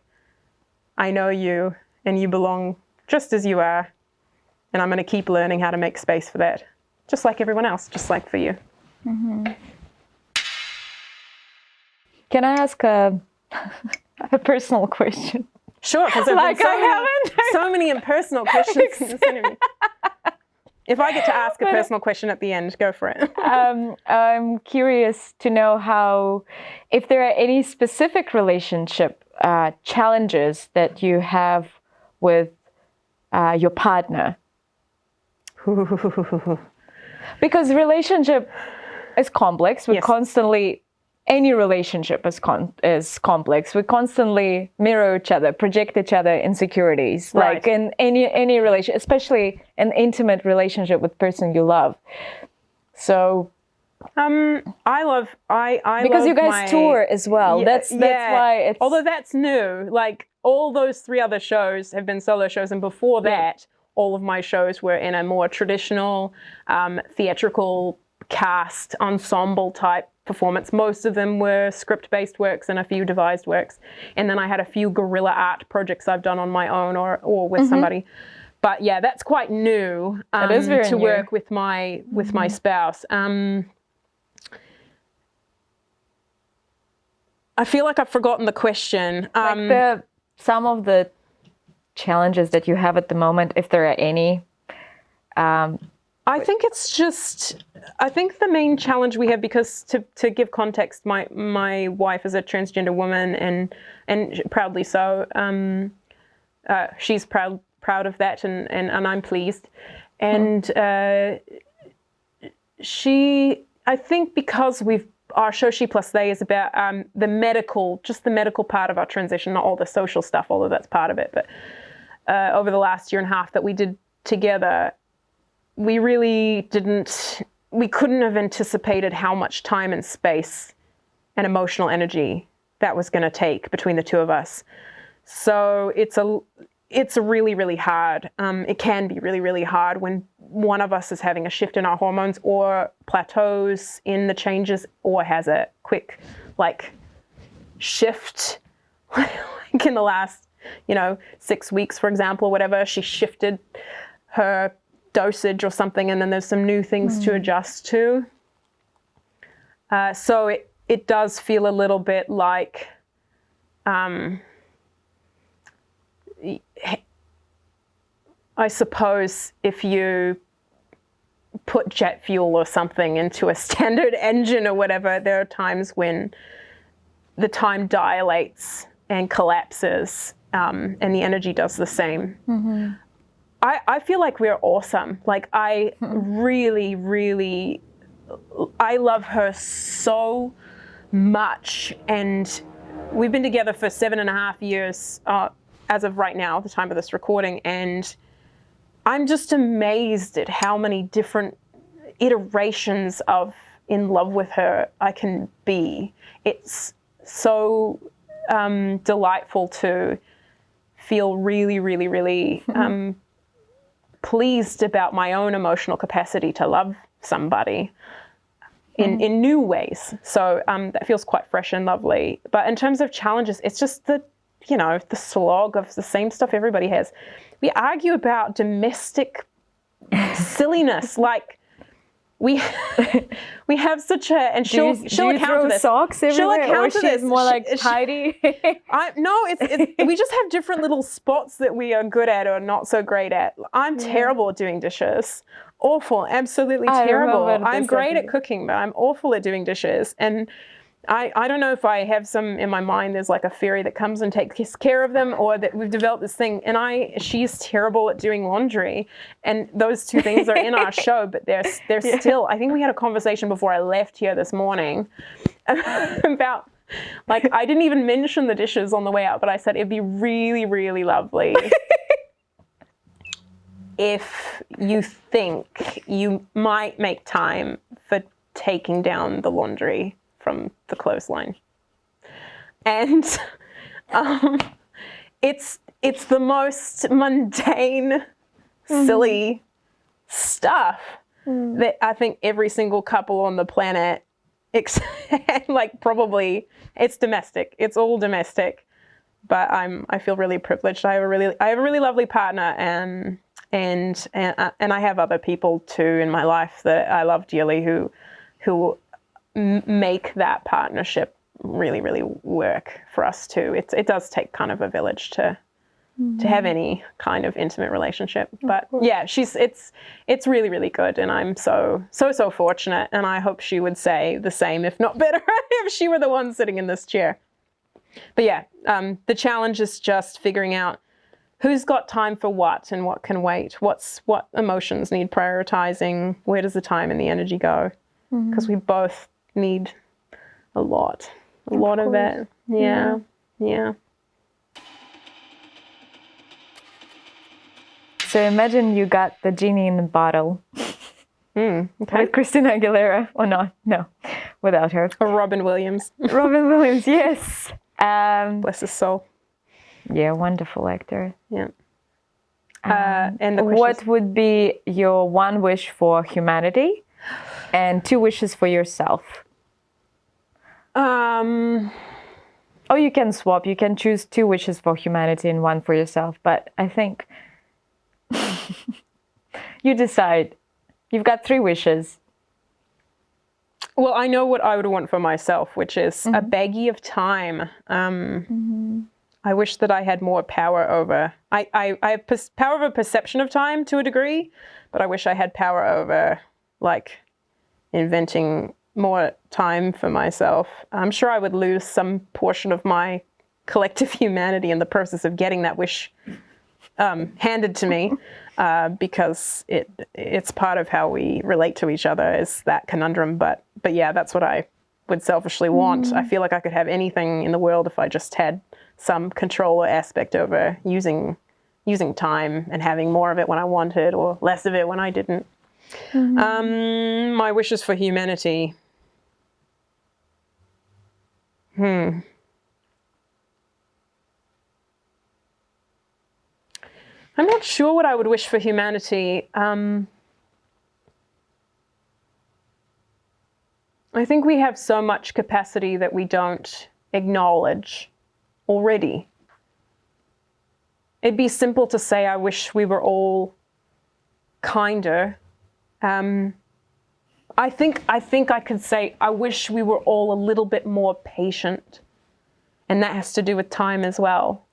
I know you and you belong just as you are. And I'm going to keep learning how to make space for that. Just like everyone else, just like for you. Can I ask a personal question? Sure, because there have been so many impersonal questions in this interview. If I get to ask a personal question at the end, go for it. I'm curious to know if there are any specific relationship challenges that you have with your partner. Because relationship is complex. We constantly, any relationship is complex. We constantly mirror each other, project each other insecurities. Right. Like in any relation, especially an intimate relationship with person you love. So I love because you guys tour as well. That's why it's, although that's new. Like all those 3 other shows have been solo shows, and before that, all of my shows were in a more traditional theatrical cast ensemble type performance. Most of them were script-based works and a few devised works. And then I had a few guerrilla art projects I've done on my own or with somebody. But yeah, that's quite new it is very new. work with my spouse. I feel like I've forgotten the question. Like some of the challenges that you have at the moment, if there are any. I think it's just, I think the main challenge we have, because to give context, my wife is a transgender woman and proudly so. She's proud of that and I'm pleased. And I think because our show She Plus They is about the medical part of our transition, not all the social stuff, although that's part of it. But over the last year and a half that we did together, we couldn't have anticipated how much time and space and emotional energy that was going to take between the two of us. So it's really, really hard. It can be really, really hard when one of us is having a shift in our hormones or plateaus in the changes or has a quick shift. Like in the last, 6 weeks, for example, whatever, she shifted her dosage or something, and then there's some new things to adjust to. So it does feel a little bit like I suppose if you put jet fuel or something into a standard engine or whatever, there are times when the time dilates and collapses, and the energy does the same. I feel like we're awesome. Like I really, really, I love her so much, and we've been together for 7.5 years, as of right now, the time of this recording, and I'm just amazed at how many different iterations of in love with her I can be. It's so delightful to feel really, really, really pleased about my own emotional capacity to love somebody in new ways. So that feels quite fresh and lovely. But in terms of challenges, it's just the slog of the same stuff everybody has. We argue about domestic silliness, like we have such a, and she'll account to this. Socks everywhere, she'll account or to this. she's more like tidy. We just have different little spots that we are good at or not so great at. I'm terrible at doing dishes. Awful, absolutely terrible. I'm great at cooking, but I'm awful at doing dishes. And I don't know if I have some in my mind, there's like a fairy that comes and takes care of them, or that we've developed this thing. And she's terrible at doing laundry. And those two things are in our show, but they're still, I think we had a conversation before I left here this morning about, like, I didn't even mention the dishes on the way out, but I said it'd be really, really lovely if you think you might make time for taking down the laundry from the clothesline. And it's the most mundane, silly stuff that I think every single couple on the planet, like, probably, it's domestic. It's all domestic. But I feel really privileged. I have a really lovely partner, and I have other people too in my life that I love dearly who make that partnership really, really work for us too. It does take kind of a village to have any kind of intimate relationship. But yeah, it's really, really good, and I'm so fortunate, and I hope she would say the same, if not better, if she were the one sitting in this chair. But yeah, the challenge is just figuring out who's got time for what and what can wait. What emotions need prioritizing? Where does the time and the energy go? Because we both need a lot of it. Yeah. So imagine you got the genie in the bottle. Okay. With Christina Aguilera, or not? No, without her. Or Robin Williams. Robin Williams, yes. Bless his soul. Yeah, wonderful actor. Yeah. And what would be your one wish for humanity and two wishes for yourself? Or you can swap. You can choose two wishes for humanity and one for yourself. But I think you decide. You've got three wishes. Well, I know what I would want for myself, which is a baggie of time. I wish that I had more power over. I have power over perception of time to a degree, but I wish I had power over, like, inventing more time for myself. I'm sure I would lose some portion of my collective humanity in the process of getting that wish handed to me, because it's part of how we relate to each other, is that conundrum. But yeah, that's what I would selfishly want. I feel like I could have anything in the world if I just had some control or aspect over using time and having more of it when I wanted or less of it when I didn't. My wishes for humanity. I'm not sure what I would wish for humanity. I think we have so much capacity that we don't acknowledge already. It'd be simple to say, I wish we were all kinder. I think I could say, I wish we were all a little bit more patient. And that has to do with time as well.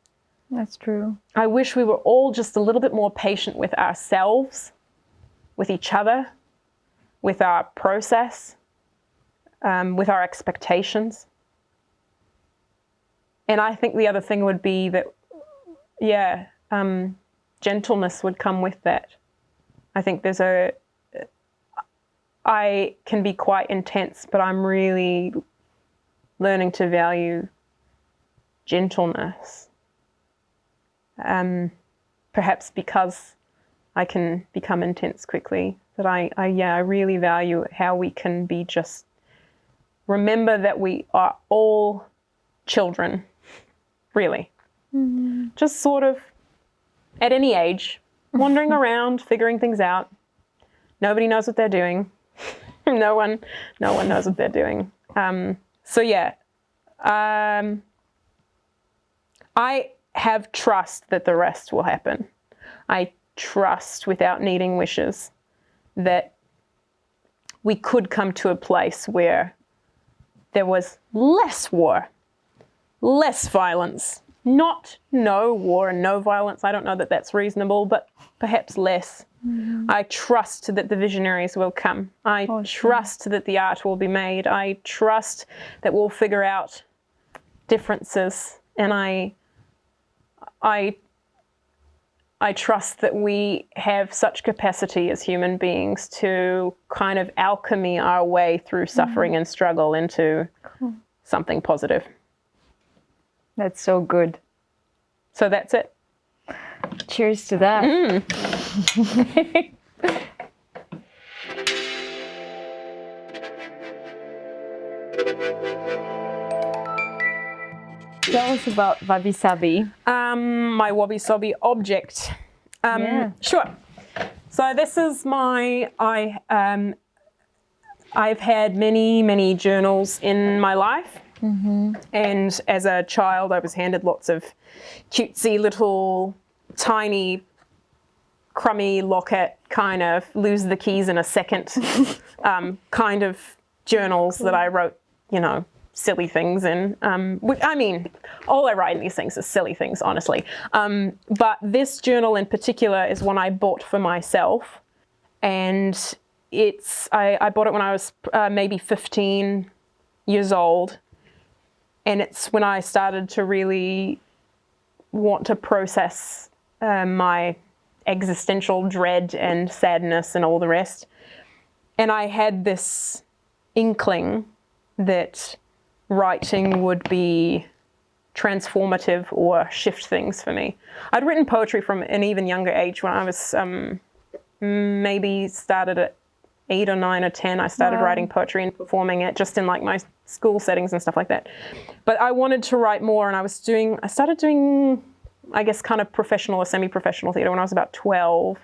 That's true. I wish we were all just a little bit more patient with ourselves, with each other, with our process, with our expectations. And I think the other thing would be that, gentleness would come with that. I think I can be quite intense, but I'm really learning to value gentleness. perhaps because I can become intense quickly, that I really value how we can be just, remember that we are all children, really. Just sort of at any age, wandering around, figuring things out. Nobody knows what they're doing. No one knows what they're doing. So yeah, I have trust that the rest will happen. I trust, without needing wishes, that we could come to a place where there was less war, less violence. Not no war and no violence. I don't know that that's reasonable, but perhaps less. I trust that the visionaries will come. I trust that the art will be made. I trust that we'll figure out differences. And I trust that we have such capacity as human beings to kind of alchemy our way through suffering and struggle into something positive. That's so good. So that's it. Cheers to that. Tell us about Wabi Sabi. My Wabi Sabi object. Sure. So this is I've had many journals in my life. And as a child, I was handed lots of cutesy little tiny crummy locket kind of lose the keys in a second kind of journals that I wrote, silly things in. I mean, all I write in these things is silly things, honestly. But this journal in particular is one I bought for myself. And I bought it when I was maybe 15 years old. And it's when I started to really want to process my existential dread and sadness and all the rest. And I had this inkling that writing would be transformative or shift things for me. I'd written poetry from an even younger age. When I was maybe started at 8 or 9 or 10, I started writing poetry and performing it just in like my school settings and stuff like that. But I wanted to write more, and I started doing, I guess, kind of professional or semi-professional theatre when I was about 12.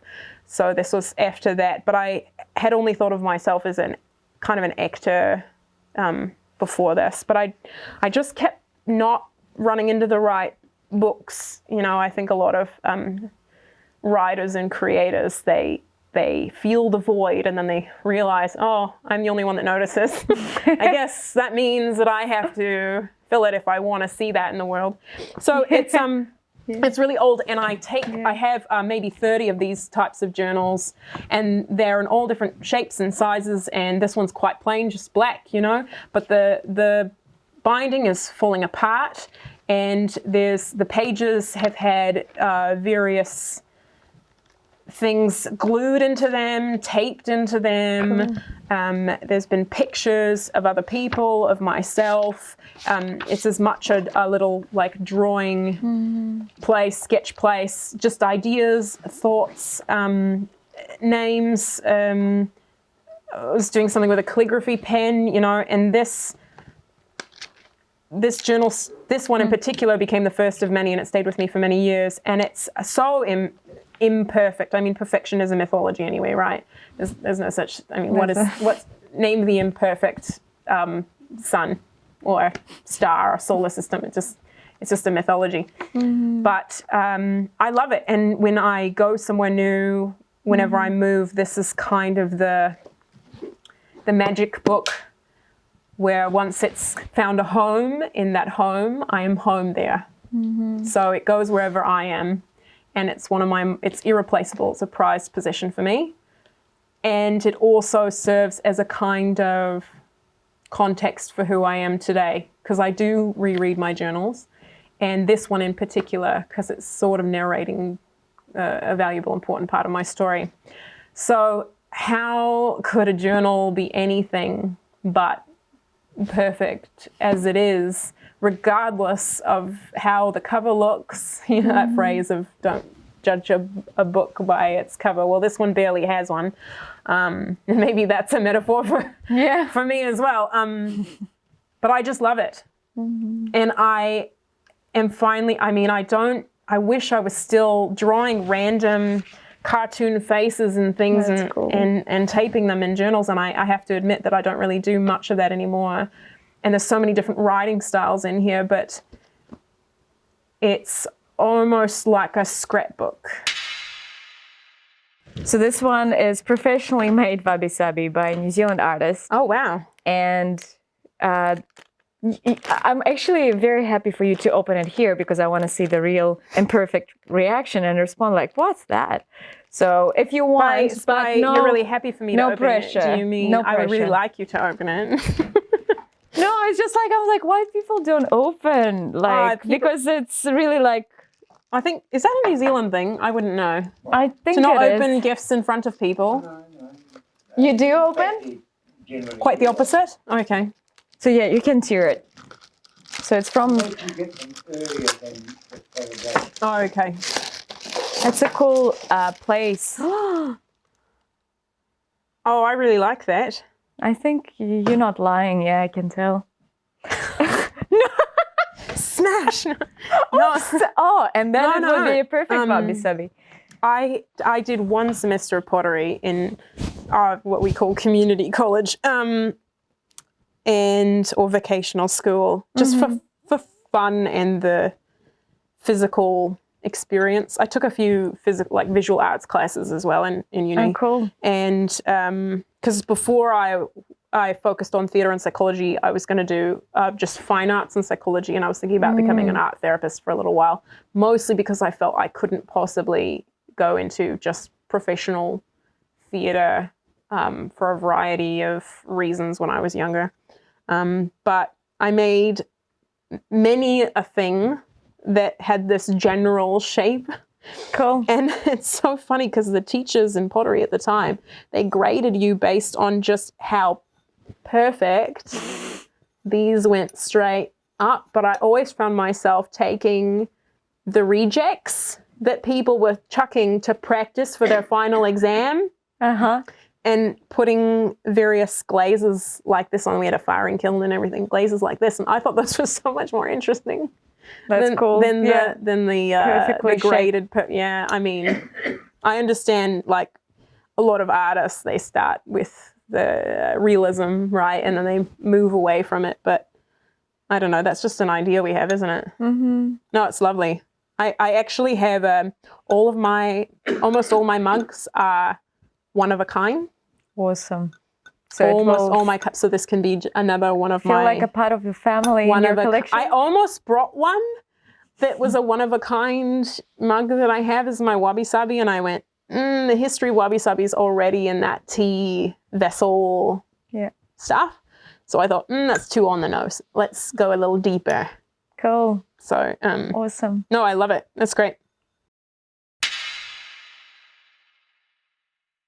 So this was after that. But I had only thought of myself as an kind of an actor before this. But I just kept not running into the right books. I think a lot of writers and creators, they feel the void and then they realize, oh, I'm the only one that notices. I guess that means that I have to fill it if I want to see that in the world. So it's it's really old, and I have maybe 30 of these types of journals, and they're in all different shapes and sizes, and this one's quite plain, just black, but the binding is falling apart, and the pages have had various things glued into them, taped into them. There's been pictures of other people, of myself. It's as much a little like drawing place, sketch place, just ideas, thoughts, names. I was doing something with a calligraphy pen, and this journal, this one in particular, became the first of many, and it stayed with me for many years. And it's so imperfect. I mean, perfection is a mythology anyway, right? There's no such. I mean, what's name the imperfect sun or star or solar system? It's just a mythology. But I love it. And when I go somewhere new, whenever I move, this is kind of the magic book where once it's found a home, in that home, I am home there. So it goes wherever I am. And it's it's irreplaceable. It's a prized possession for me. And it also serves as a kind of context for who I am today, because I do reread my journals. And this one in particular, because it's sort of narrating a valuable, important part of my story. So how could a journal be anything but perfect as it is regardless of how the cover looks. You know, that phrase of don't judge a book by its cover. Well, this one barely has one. And maybe that's a metaphor for me as well. But I just love it. And I am finally, I wish I was still drawing random cartoon faces and things and taping them in journals. And I have to admit that I don't really do much of that anymore. And there's so many different writing styles in here, but it's almost like a scrapbook. So this one is professionally made Wabi Sabi by a New Zealand artist. Oh, wow. And I'm actually very happy for you to open it here because I want to see the real and perfect reaction and respond like, what's that? So if you want, you're really happy for me to open pressure. it. Do you mean No I would really pressure. like you to open it? No, it's just like, I was like, why people don't open? Like, because it's really like, I think, is that a New Zealand thing? I wouldn't know. I think To not it open is. gifts in front of people. No. You do open? Quite the opposite? Okay. So yeah, you can tear it. So it's from, You get them earlier than the celebration. Oh, okay. it's a cool place. Oh, I really like that. I think you're not lying. Yeah, I can tell. Smash! No, Oh, and then it would No. be a perfect Wabi Sabi. I did one semester of pottery in what we call community college, or vocational school, just for fun and the physical experience. I took a few visual arts classes as well in uni. Oh, cool. And because before I focused on theatre and psychology, I was going to do just fine arts and psychology, and I was thinking about becoming an art therapist for a little while, mostly because I felt I couldn't possibly go into just professional theatre for a variety of reasons when I was younger. But I made many a thing that had this general shape. Cool. And it's so funny because the teachers in pottery at the time, they graded you based on just how perfect these went straight up. But I always found myself taking the rejects that people were chucking to practice for their final exam and putting various glazes like this on. We had a firing kiln and everything, glazes like this. And I thought this was so much more interesting. That's cool. Than the Perfectly graded. Yeah, I mean, I understand like a lot of artists, they start with the realism, right? And then they move away from it. But I don't know, that's just an idea we have, isn't it? Mm-hmm. No, it's lovely. I actually have almost all my mugs are one of a kind. Awesome. So Almost all my cups. So this can be another one of feel my... like a part of your family in your collection. I almost brought one that was a one-of-a-kind mug that I have as my Wabi Sabi, and I went, the history Wabi Sabi is already in that tea vessel stuff. So I thought, that's too on the nose. Let's go a little deeper. Cool. So, Awesome. no, I love it. That's great.